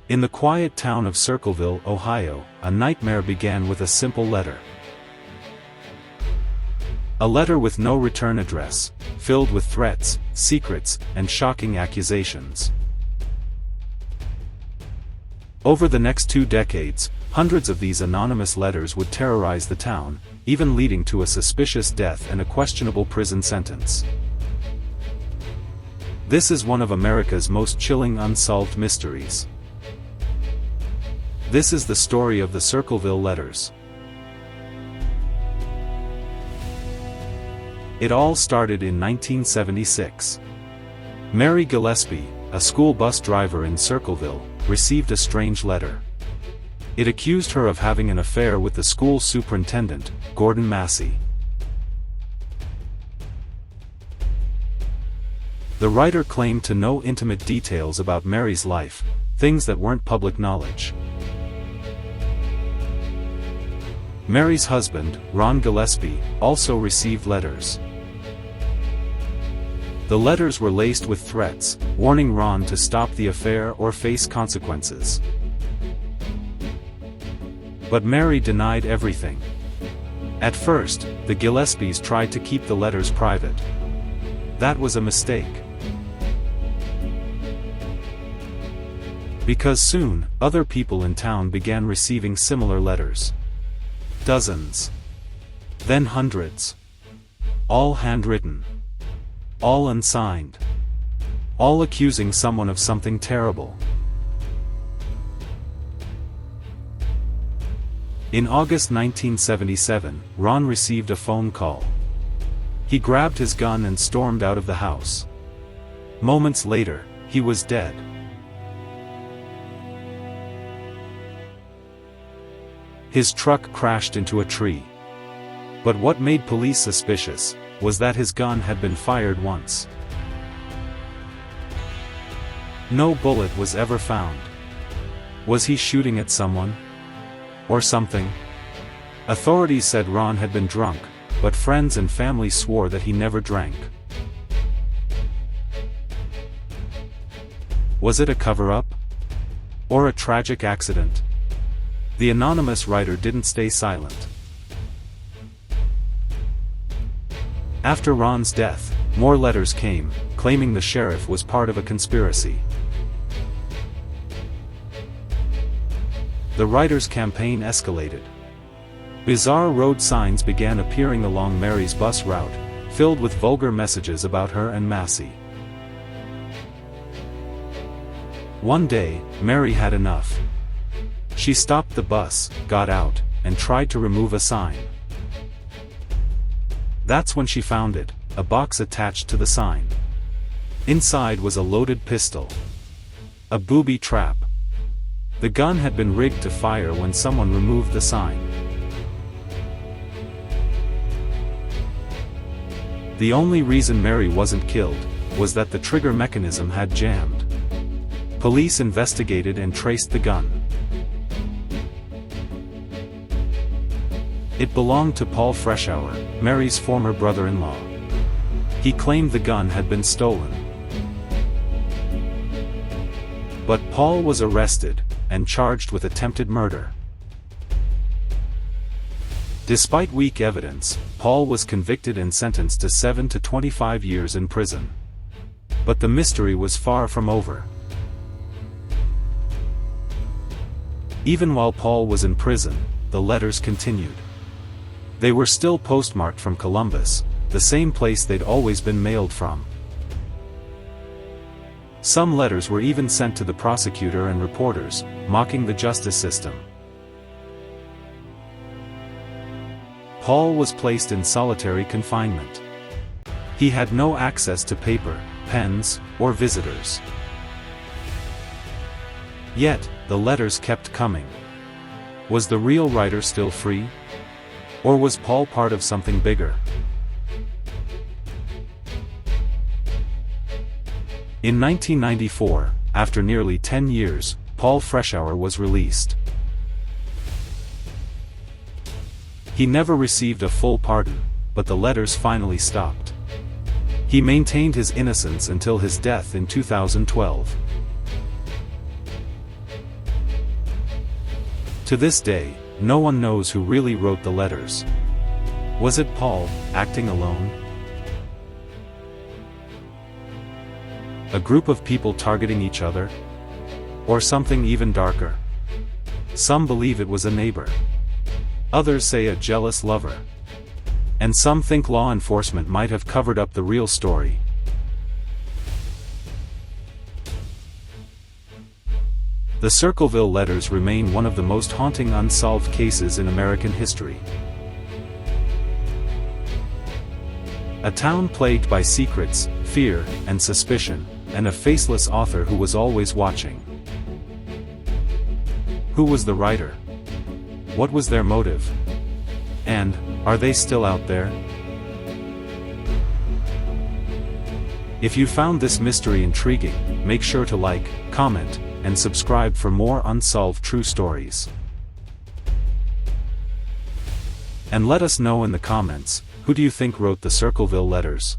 In the quiet town of Circleville, Ohio, a nightmare began with a simple letter. A letter with no return address, filled with threats, secrets, and shocking accusations. Over the next 2 decades, hundreds of these anonymous letters would terrorize the town, even leading to a suspicious death and a questionable prison sentence. This is one of America's most chilling unsolved mysteries. This is the story of the Circleville Letters. It all started in 1976. Mary Gillespie, a school bus driver in Circleville, received a strange letter. It accused her of having an affair with the school superintendent, Gordon Massey. The writer claimed to know intimate details about Mary's life, things that weren't public knowledge. Mary's husband, Ron Gillespie, also received letters. The letters were laced with threats, warning Ron to stop the affair or face consequences. But Mary denied everything. At first, the Gillespies tried to keep the letters private. That was a mistake. Because soon, other people in town began receiving similar letters. Dozens. Then hundreds. All handwritten. All unsigned. All accusing someone of something terrible. In August 1977, Ron received a phone call. He grabbed his gun and stormed out of the house. Moments later, he was dead. His truck crashed into a tree. But what made police suspicious was that his gun had been fired once. No bullet was ever found. Was he shooting at someone? Or something? Authorities said Ron had been drunk, but friends and family swore that he never drank. Was it a cover-up? Or a tragic accident? The anonymous writer didn't stay silent. After Ron's death, more letters came, claiming the sheriff was part of a conspiracy. The writer's campaign escalated. Bizarre road signs began appearing along Mary's bus route, filled with vulgar messages about her and Massey. One day, Mary had enough. She stopped the bus, got out, and tried to remove a sign. That's when she found it, a box attached to the sign. Inside was a loaded pistol. A booby trap. The gun had been rigged to fire when someone removed the sign. The only reason Mary wasn't killed was that the trigger mechanism had jammed. Police investigated and traced the gun. It belonged to Paul Freshour, Mary's former brother-in-law. He claimed the gun had been stolen. But Paul was arrested, and charged with attempted murder. Despite weak evidence, Paul was convicted and sentenced to 7 to 25 years in prison. But the mystery was far from over. Even while Paul was in prison, the letters continued. They were still postmarked from Columbus, the same place they'd always been mailed from. Some letters were even sent to the prosecutor and reporters, mocking the justice system. Paul was placed in solitary confinement. He had no access to paper, pens, or visitors. Yet, the letters kept coming. Was the real writer still free? Or was Paul part of something bigger? In 1994, after nearly 10 years, Paul Freshour was released. He never received a full pardon, but the letters finally stopped. He maintained his innocence until his death in 2012. To this day, no one knows who really wrote the letters. Was it Paul, acting alone? A group of people targeting each other? Or something even darker? Some believe it was a neighbor. Others say a jealous lover. And some think law enforcement might have covered up the real story. The Circleville Letters remain one of the most haunting unsolved cases in American history. A town plagued by secrets, fear, and suspicion, and a faceless author who was always watching. Who was the writer? What was their motive? And, are they still out there? If you found this mystery intriguing, make sure to like, comment, and subscribe for more unsolved true stories. And let us know in the comments, who do you think wrote the Circleville Letters?